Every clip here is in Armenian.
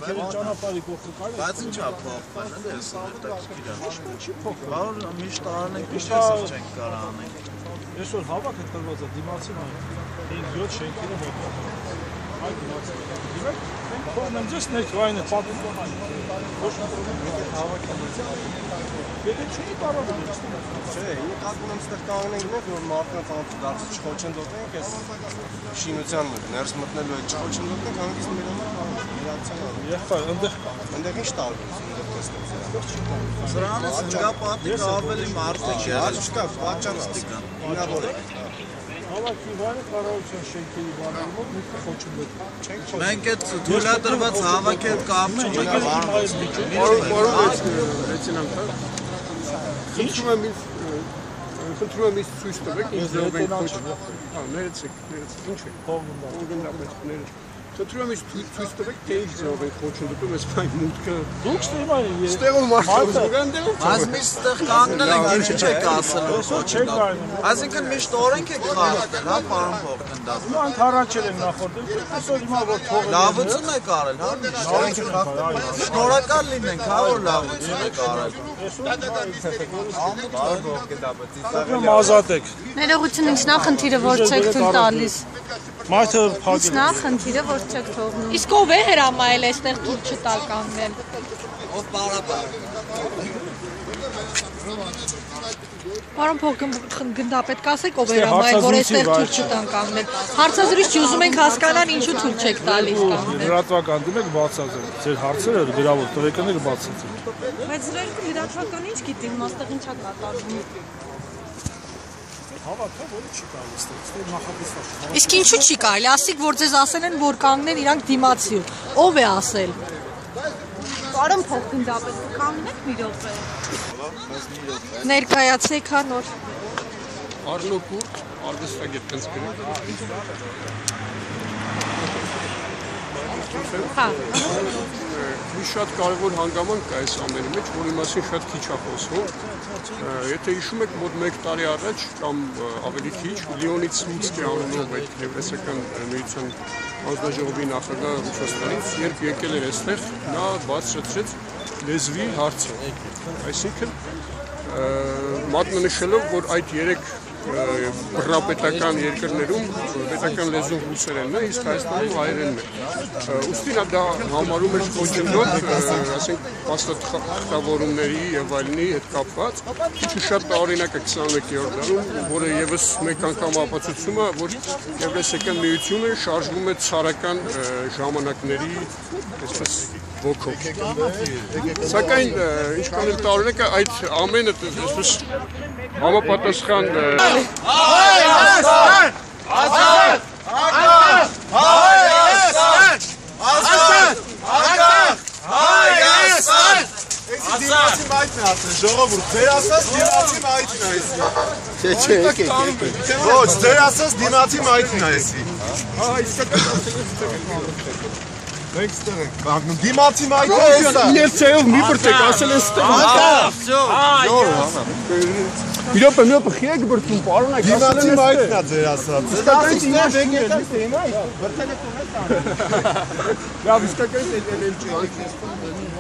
ճանապարհի կողքը կար։ Բայց ինչա փոխվել, էս հետաքրքիր է։ Բար միշտ անենք, միշտ այսօր չենք կարող անենք։ Այսօր հավաք է տրված է դիմացի մայր։ 5-7 շենքերը մոտ։ Այդ դիմացի։ Մենք փոխնեմ ձեզ ներքայինը պատմում այն։ Ոչ հավաք է։ Եթե չի կարող է։ Չէ, ինք ակում եմ ստեղ կանգնենք մեկ, որ մարդկանց դարձ չխոչընդոտենք, այս շինության ներս մտնելու այդ չխոչընդոտենք, հանգիստ մեր համար իրացան անում։ Եղբայր, Ընդեղ ինչ տարբերություն ընդեղ տեսնենք սրանից։ Սրանից հնգապատիկ ավելի մարդիկ եղել։ Չկա, պատճառը ինավոր է։ Հավաքի վայրը կառավարության շենքերի բանալու մոտ մի խոչընդոտ։ Մենք այդ թույլատրված հավաքի հետ կապ չունենք, Խնդրում եմ ինձ ցույց տվեք, ինձ ձեռով ենք խոչում։ Ներեցեք, ինչ է։ Խնդրում եմ ինձ ցույց տվեք, թե ինչ ձեռով ենք խոչընդոտում, այս այն մուտքը։ Դուք ստեղում եք։ Ստեղով մարդը զուգանդելով։ Այս միշտ ստեղ կանգնել ենք, ինչ չեք ասելու։ Այսինքն միշտ օրենք եք խախտել, հա, պարոն փոխգնդապետ։ Մանք հառաչել են նախորդել, այսօր հիմա որ թողել։ Լավություն եք արել, հա։ Շնորհակալ լինենք, հա, որ լավություն եք արել։ Ազատեք։ Ներողություն, ինչն է խնդիրը, որ չեք թույլ տալիս։ Մարդը փակել։ Ինչն է խնդիրը, որ չեք թողնում։ Իսկ ով է հրամայել այստեղ թույլ չտալ կանգնել։ Ով պարապար։ Պարոն փոխգնդապետ, կասեք ով է հրամայել, որ այստեղ թույլ չտան կանգնել։ Հարցազրույց ուզում ենք հասկանալ, ինչու թույլ չեք տալիս կանգնել։ Լրատվական դիմեք բացացել։ Ձեր հարցերը գրավոր տվյալները բացացել։ Բայց զրույցը լրատվական ինչ գիտի, այստեղ ինչա կատարվում։ Հավաքը որը չի կարելի ստեղ նախատեսված։ Իսկ ինչու չի կարելի, ասիկ որ ձեզ ասել են, որ կանգնեն իրանք դիմացի։ Ով է ասել։ Պարոն փոխգնդապետ, կանգնեք մի րոպե։ Ներկայացեք հա նոր։ Արնոկուր, արվեստագետ տենց գրեք։ Հա։ Մի շատ կարևոր հանգամանք կա այս ամենի մեջ, որի մասին շատ քիչ է խոսվում։ Եթե հիշում եք, մոտ 1 տարի առաջ կամ ավելի քիչ Լիոնից Սլուցկի անունով այդ Եվրասիական միության հանձնաժողովի նախագահ Ռուսաստանից, երբ եկել էր այստեղ, նա բացատրեց լեզվի հարցը։ Այսինքն մատնանշելով, որ այդ 3 բռնապետական երկրներում պետական լեզուն ռուսերենն է, իսկ Հայաստանում հայերենն է։ Ուստի նա դա համարում էր խոչընդոտ, ասենք, փաստաթղթավորումների եւ այլնի հետ կապված, ինչը շատ տարօրինակ է 21-րդ դարում, որը եւս մեկ անգամ ապացուցում է, որ Եվրասիական միությունը շարժվում է ցարական ժամանակների, այսպես ոգով։ Սակայն ինչքան էլ տարօրինակ է, այդ ամենը այսպես համապատասխան Հայաստան! Ազատ! Անկախ! Հայաստան! Ազատ! Անկախ! Հայաստան! Էսի դիմացի մայթն է ասեն, ժողովուրդ, ձեր ասած դիմացի մայթն է էսի։ Չէ, եկեք։ Ոչ, ձեր ասած դիմացի մայթն է էսի։ Հա, իսկական մենք ստեղ ենք կանգնում, դիմացի մայթն է էսա։ Իներցիայով մի բրտեք, ասել են ստեղ։ Իրոպե, խիեք բրտում, պարոն եք, դիմացի մայթն է ձեր ասած։ Իսկական ինձ եկեք հիմա, բրտել եք ունես։ Լավ, իսկական էլ չի։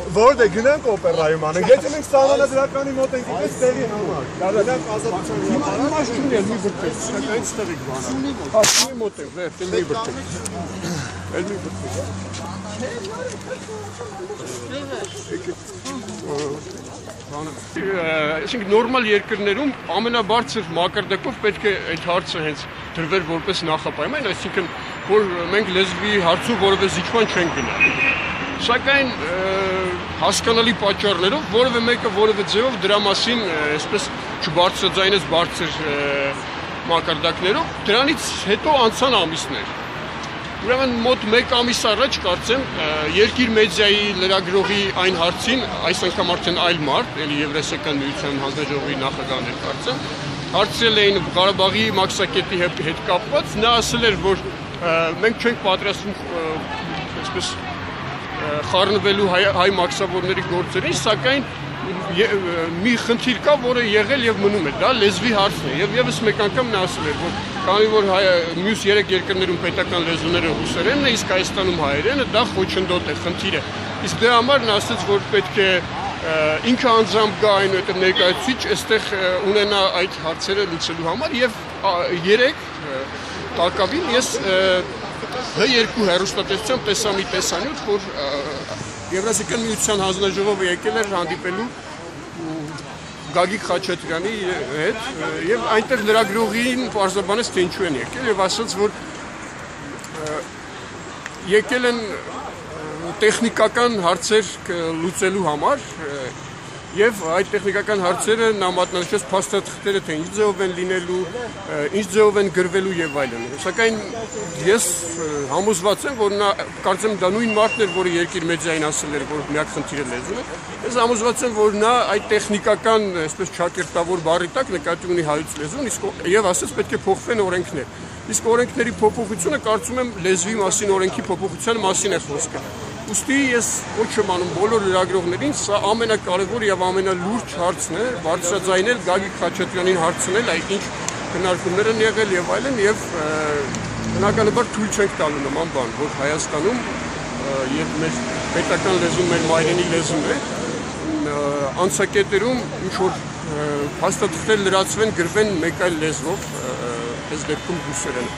Որտե գնանք օպերայում անենք, եթե մենք սահմանադրականի մոտ ենք եկել ստեղի համար։ Գնանք ազատության հրապարակ։ Հիմա չունի էլ մի բրտեք, իսկական ստեղիկ բան։ Հա, մի մոտ եք, վերջ, էլ մի բրտեք։ Էլ մի բրտեք։ Այսինքն նորմալ երկրներում ամենաբարձր մակարդակով պետք է այդ հարցը հենց դրվեր որպես նախապայման, այսինքն որ մենք լեզվի հարցում որևէ զիջման չենք գնալ։ Սակայն հասկանալի պատճառներով որևէ մեկը որևէ ձևով դրա մասին այսպես չբարձրաձայնեց բարձր մակարդակներով, դրանից հետո անցան ամիսներ։ Ուրեմն մոտ 1 ամիս առաջ կարծեմ երկիր մեդիայի լրագրողի այն հարցին, այս անգամ արդեն այլ մարդ, էլի Եվրասիական միության հանձնաժողովի նախագահն էր կարծեմ, հարցրել էին Ղարաբաղի մաքսակետի հետ կապված, նա ասել էր, որ մենք չենք պատրաստվում այսպես խառնվելու հայ մաքսավորների գործերին, սակայն մի խնդիր կա, որը եղել եւ մնում է, դա լեզվի հարցն է, եւ եւս մեկ անգամ նա ասել էր, որ քանի որ մյուս 3 երկրներում պետական լեզուները ռուսերենն է, իսկ Հայաստանում հայերենը, դա խոչընդոտ է, խնդիր է։ Իսկ դրա համար նա ասաց, որ պետք է ինքը անձամբ գա այնուհետև ներկայացուցիչ այստեղ ունենա այդ հարցերը լուծելու համար եւ 3 տակավին ես H2 հեռուստատեսությամբ տեսա մի տեսանյութ, որ Եվրասիական միության հանձնաժողովը եկել էր հանդիպելու Գագիկ Խաչատրյանի հետ եւ այնտեղ լրագրողին պարզաբանեց թե ինչու են եկել եւ ասաց, որ եկել են տեխնիկական հարցեր լուծելու համար եւ այդ տեխնիկական հարցերը նա մատնանշեց փաստաթղթերը թե ինչ ձևով են լինելու, ինչ ձևով են գրվելու եւ այլն։ Սակայն ես համոզված եմ, որ նա կարծեմ դա նույն մարդն էր, որը երկիր մեդիային ասել էր, որ միակ խնդիրը լեզուն է։ Ես համոզված եմ, որ նա այդ տեխնիկական, այսպես ճակերտավոր բառի տակ նկատի ունի հայոց լեզուն, իսկ եւ ասաց պետք է փոխվեն օրենքներ։ Իսկ օրենքների փոփոխությունը կարծում եմ լեզվի մասին օրենքի փոփոխության մասին է խոսքը։ Ուստի ես ոչ եմ անում բոլոր լրագրողներին, սա ամենակարևոր եւ ամենալուրջ հարցն է, բարձրաձայնել Գագիկ Խաչատրյանին հարցնել, այդ ինչ քննարկումներ են եղել եւ այլն եւ բնականաբար թույլ չենք տալու նման բան, որ Հայաստանում եւ մեր պետական լեզուն մեր մայրենի լեզուն է, անցակետերում ինչ որ փաստաթղթեր լրացվեն, գրվեն մեկ այլ լեզվով, այս դեպքում ռուսերեն։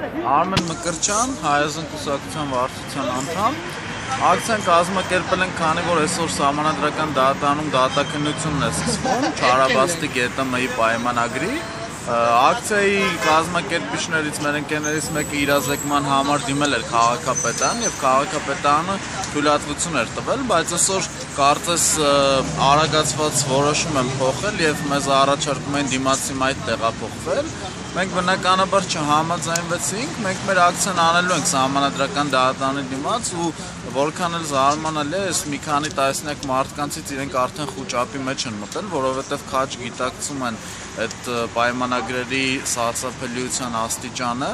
Արմեն Մկրտչյան, Հայազն կուսակցության վարչության անդամ, ակցիան կազմակերպել են, քանի որ այսօր սահմանադրական դատարանում դատաքննությունն է սկսվում Չարաբաստի ԳՏՄ-ի պայմանագրի, ակցիայի կազմակերպիչներից մեր ընկերներից մեկը իրազեկման համար դիմել էր քաղաքապետարան եւ քաղաքապետարանը թույլատվություն էր տվել, բայց այսօր կարծես արագացված որոշում են փոխել եւ մեզ առաջարկում են դիմացի մայթ տեղափոխվել։ Մենք բնականաբար չհամաձայնվեցինք, մենք մեր ակցիան անելու ենք սահմանադրական դատարանի դիմաց ու որքան էլ զարմանալի է, այս մի քանի տասնյակ մարդկանցից իրենք արդեն խուճապի մեջ են մտել, որովհետև քաջ գիտակցում են այդ պայմանագրերի սարսափելիության աստիճանը։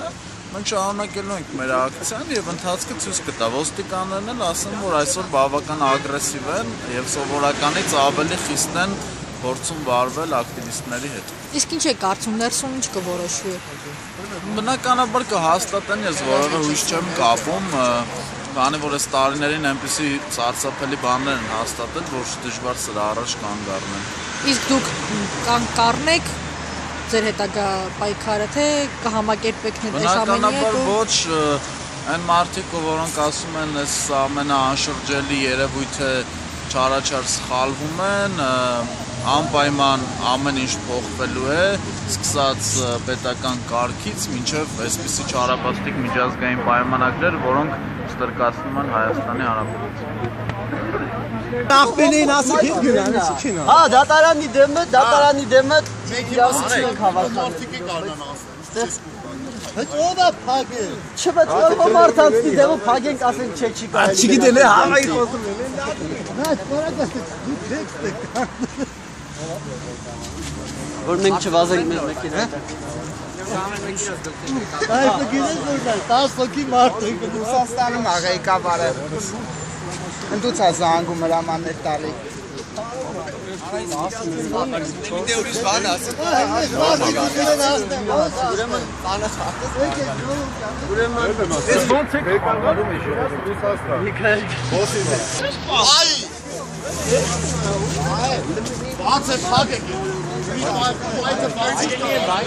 Մենք շարունակելու ենք մեր ակցիան եւ ընթացքը ցույց կտա, ոստիկաններն էլ ասեն, որ այսօր բավական ագրեսիվ են եւ սովորականից ավելի խիստ են փորձում վարվել ակտիվիստների հետ։ Իսկ ինչ է կարծում, ներսում ինչ կորոշվի։ Բնականաբար կհաստատեն, ես որևէ հույս չեմ կապում, քանի որ այս տարիներին այնպիսի սարսափելի բաներ են հաստատել, որ դժվար սրա առաջ կանգ առնեն։ Իսկ դուք կանգ կառնեք ձեր հետագա պայքարը, թե կհամակերպեք նետես ամենի հետ։ Բնականաբար ոչ, այն մարդիկ, որոնք ասում են, այս ամենաանշրջելի երևույթը չարաչար սխալվում են, անպայման ամեն ինչ փոխվելու է, սկսած պետական կարգից մինչև այսպիսի չարաբաստիկ միջազգային պայմանագրեր, որոնք ստրկացնում են Հայաստանի Հանրապետություն։ Ախպերին ասեք ինչ գնանցիքին։ Հա, դատարանի դեմը իրավասություն ենք հավաքել։ Մարդիկի կարնան ասել։ Հենց ով է փագել։ Չվեցող մարդանցի դեմը փագենք ասենք չէ չի կարելի։ Չգիտեն հավայի խոսում են։ Նա որակը տեքստ է։ Որ մենք չվազենք մեր մեքենան։ Այս գինես որ 10 հոգի մարդ է Ռուսաստանում աղեկավար է։ Ընդուց է զանգում հրամաններ տալի։ Դե ուրիշ բան ասել։ Ուրեմն ես ոնց եք կանգնում եք Ռուսաստան։ Այ բաց է փակեք։ Այդը բացի է բայ։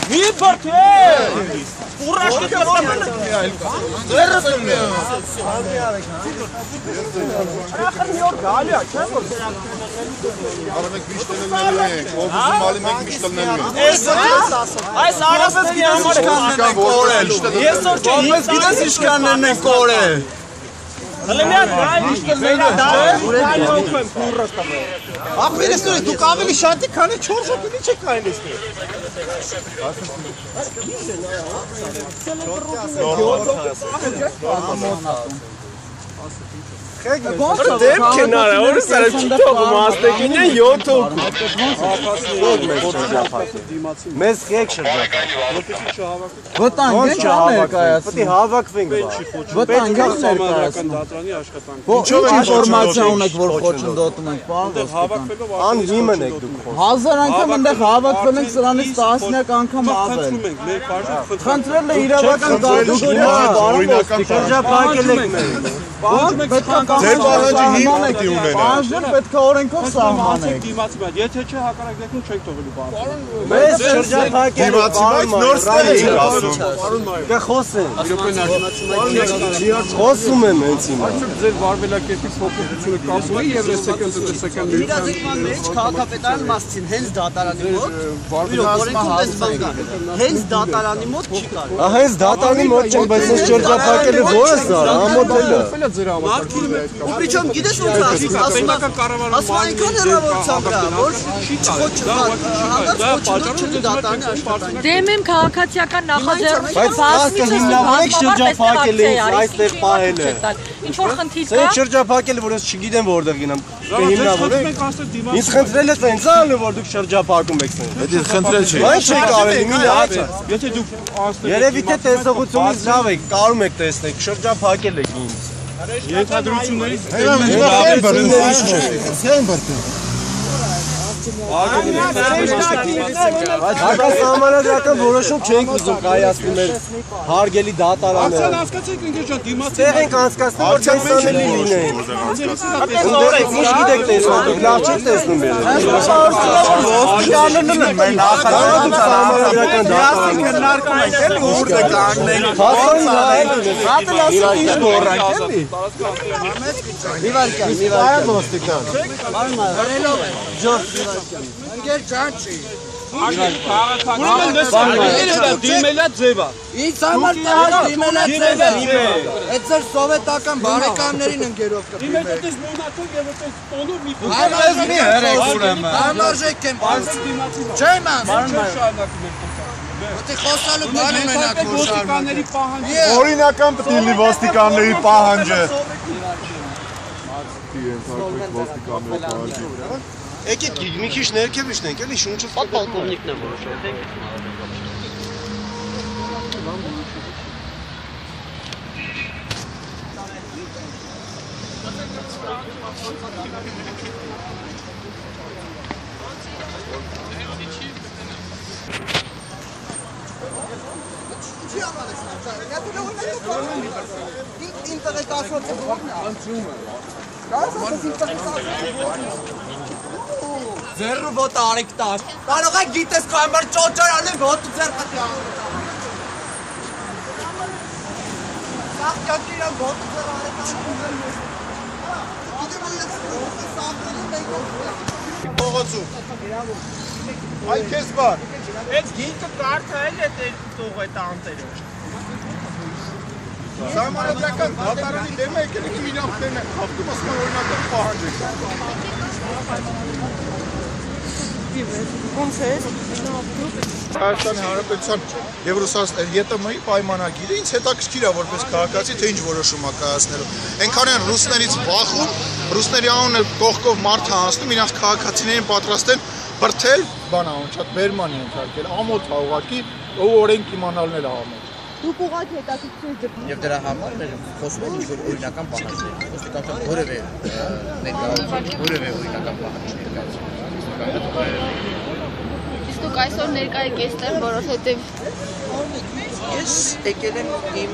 Մի բարձե։ Ուրաշ կտորում են։ Դերսում է։ Ախր գալի է, չէ՞ որ։ Արը մենք միշտ ելնելու ենք, օբուզում ալի մենք միշտ ելնելու ենք։ Այս արաբեսկի համար կանեն կորել։ Այսօր չէ, ես գիտես ինչքաններն են կորել։ Հլեմյան, միշտ ելնելու ենք։ Ախպերս նույն դուք ավելի շատ եք, քան 4 հոգի ինչ եք կային էստեղ։ Դեմ կենարա, որը սարը չի թողում աստեկին են 7 հոգու։ Մեզ խեք շրջապատ։ Վտանգ են ներկայացնում։ Պետք է հավաքվենք։ Վտանգ են ներկայացնում։ Ինչով ինֆորմացիա ունեք, որ խոչընդոտում ենք, պարոն ոստիկան։ Անհիմն եք դուք։ 1000 անգամ այնտեղ հավաքվել ենք սրանից տասնյակ անգամ ավել։ Խնդրել է իրավական դատուժը, պարոն ոստիկան։ Շրջապատել եք մեզ։ Ձեր պահանջը հիմք պիտի ունենա։ Պահանջներ պետք է օրենքով սահմանենք։ Եթե չէ հակառակ դեպքում չեք թողելու բանը։ Մեզ շրջապատել նոր ստեղ եք ասում։ Կխոսեն։ Խոսում եմ հենց հիմա։ Ձեր վարվելակերպի փոփոխությունը կապ ունի Եվրասիական տնտեսական միության մեջ քաղաքապետարան մասցին հենց դատարանի մոտ օրենքում էս բան կա։ Հենց դատարանի մոտ չի կարող։ Հենց դատարանի մոտ չեն, բայց այս շրջապատելը ո՞ր է սա, ամոթելը։ Ու причем գիտես ոնց ասում, ասում այնքան հեռավորության վրա, որ չի դատարանի աշխատանք։ Դեմ եմ քաղաքացիական նախաձեռնությունը բազմիցս հիմնավորեք շրջափակել է այստեղ պահելը։ Ինչ որ խնդիր Սա կա։ շրջափակելը, որ ես չգիտեմ որտեղ գնամ։ Հիմնավորեք։ Ինձ խնդրել եք ինձ ալու որ դուք շրջափակում եք սեն։ Դա խնդրել չի։ Բայց չի կարելի մի լավ։ Եթե դուք Երևի թե տեսողությունից լավ եք, կարում եք տեսնեք, շրջափակել եք ինձ։ ենթադրություններից Հակասահմանադրական որոշում չենք ուզում կայացնել մեր հարգելի դատարանը։ հասկացեք ինքեզ ջան դիմացի Տեղ ենք անցկացնում, որ տեսանելի լինեն։ Ինչ գիտեք տեսնում, դուք լավ չեք տեսնում երևի։ Ոստիկաններն են մեր Հակասահմանադրական դատարանը։ քննարկում ենք էլի ուր է կանգնենք։ Հասան նայեք։ Հատը լասը ինչ գորանք էլի։ Մի վարքան։ ոստիկան։ Բարելով է։ Ջորջ Ընկեր ճանչի։ ուրեմն դիմելա ձևա Ինձ համար տահաճ դիմելա ձև է։ Այդ ձեր սովետական բարեկամներին ընկերով կդիմեք։ դες մոնացեք եւ այդպես տոնով մի Մի հերեք ուրեմն։ Համարժեք եմ ասում։ Չեմ ասում։ Դե խոսալու բան ունենաք որ ոստիկանների պահանջը Օրինական պետք է լինի ոստիկանների պահանջը։ Եկեք մի քիչ ներքև իջնենք, էլի շունչը Պատպոլկովնիկն է որոշել։ Ձեռը ոտը արեք տար։ Կարող եք գիտես քո համար ճոճար անել ոտը ձեռ պատի անել։ Սաղ կակիրան ոտը ձեռ արեք անել։ Փողոցում։ Այ քեզ բար։ այդ գինքը կարդալ է դեր տող այդ անտերը Սահմանադրական դատարանի դեմ եկել եք իրավունքներն են խախտում, ասում են օրինական պահանջ եք։ Ոնց է։ Հայաստանի Հանրապետության եւ Ռուսաստանի ԵՏՄ-ի պայմանագիրը ինձ հետաքրքիր է որպես քաղաքացի թե ինչ որոշում է կայացնելու։ Այնքան են ռուսներից բախում, ռուսների անունը կողքով մարդ հանցնում, իրանց քաղաքացիներին պատրաստ են բրթել, բանա ոնց բերման ենթարկել, ամոթ է ուղղակի, ով օրենք իմանալն էլ համոթ։ Դուք ուղղակի հետաքրքիր դեպքում Եվ դրա համար մեր խոսում ենք ինչ-որ օրինական պահանջներ, ոստիկանության որևէ ներկայացում, որևէ օրինական պահանջ ներկայացում։ Իսկ դուք այսօր ներկա եք այստեղ, որովհետև Ես եկել եմ իմ,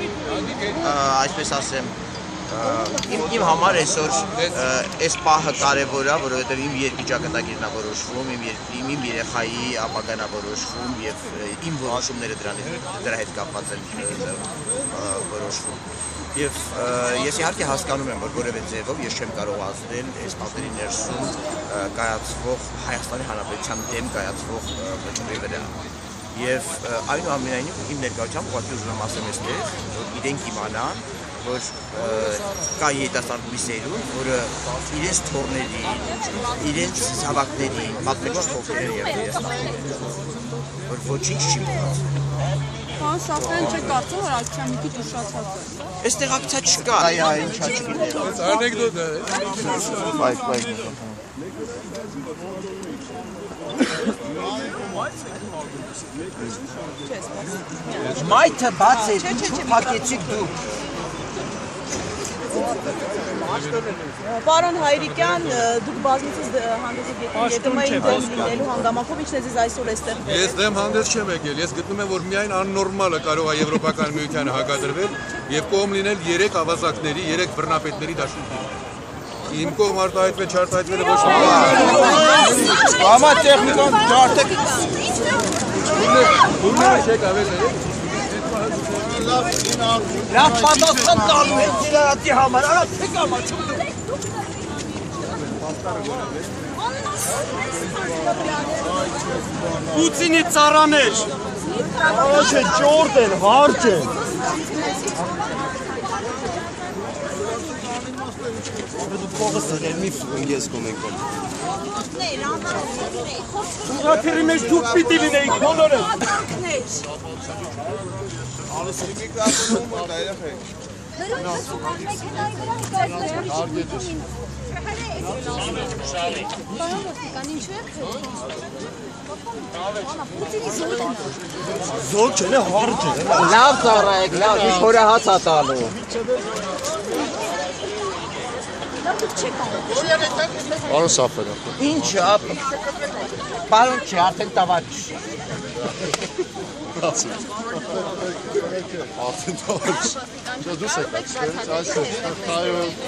այսպես ասեմ, իմ համար այսօր այս պահը կարևոր է, որովհետև իմ երկիճակատագիրն է որոշվում, իմ երեխայի ապագան է որոշվում եւ իմ որոշումները դրա հետ կապված են որոշվում։ Եվ ես իհարկե հասկանում եմ, որ որևէ ձևով ես չեմ կարող ազդել այս պատերի ներսում կայացվող Հայաստանի Հանրապետության դեմ կայացվող վճռի վրա։ Եվ այնուամենայնիվ իմ ներկայությամբ ուղղակի ուզում եմ ասեմ այստեղ, որ իրենք իմանան, որ կա երիտասարդ մի սերունդ, որը իրենց թորներին, իրենց զավակներին պատմելու փոխել եւ իրենց որ ոչինչ չի մնաց։ Պարոն Սաֆյան, չեք կարծում, որ ակցիան մի քիչ ուշացած է։ Այս տեղակցա չկա։ Այ, ինչա չգիտեմ։ Անեկդոտ է։ Բայ։ Մայթը բաց է, ինչու փակեցիք դուք։ Պարոն Հայրիկյան, դուք բազմիցս հանդես եք եկել ԵՏՄ-ի դեմ լինելու հանգամանքով, ինչն է ձեզ այսօր այստեղ բերել։ Ես դեմ հանդես չեմ եկել, ես գտնում եմ, որ միայն աննորմալը կարող է Եվրոպական միությանը հակադրվել եւ կողմ լինել 3 ավազակների, 3 բռնապետների դաշինքների։ Իմ կողմ արտահայտվել, չարտահայտվելը ոչ մի բան։ Համա տեխնիկան ջարդեք։ Դուրս չեք ավել։ Լավ պատասխան տալու հետ իրարատի համար, արա թե կամաչում դու։ Պուտինի ծառաներ։ Առաջ է ճորտ են, հարճ են։ Դու փողս սրել մի ֆուգ ես կոմենքոմ։ Ուղղաթերի մեջ դուք պիտի լինեիք բոլորը։ Ալսրիկի կրակում է դա երեխեք։ Զոհ չեն, հարճ է։ Լավ ծառայեք, լավ, մի փորը հաց ա տալու։ Պարոն Սաֆյան։ Ինչը, պարոն չի, արդեն տավարիչ։ Արդեն տավարիչ։ Դուս եք այսօր։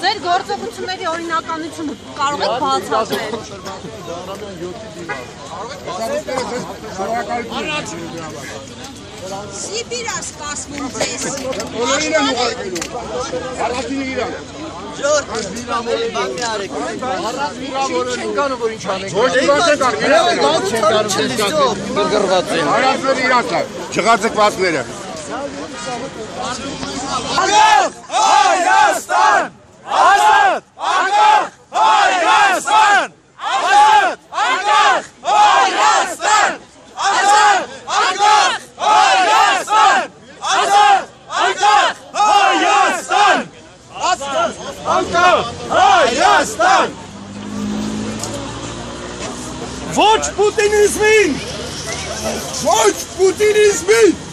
Ձեր գործողությունների օրինականությունը կարող եք բացատրել։ Սիբիր է սպասվում ձեզ։ Բոլորին եմ ուղարկելու։ Առաջինը իրան։ Ժորդ, վիրավորել, բան մի արեք։ Առած վիրավորել չեն կանում, որ ինչ անենք։ Ոչ դրանք եք գրգռված են։ Արածներ իրանք է, չղացկվածները։ Անկախ Հայաստան! Ազատ! Անկախ Հայաստան! Ազատ! Անկախ Հայաստան! Ազատ! Անկախ Հայաստան! Ազատ! Անկախ Հայաստան! Ազատ! Անկախ Հայաստան! Ոչ պուտինիզմին! Ոչ պուտինիզմին!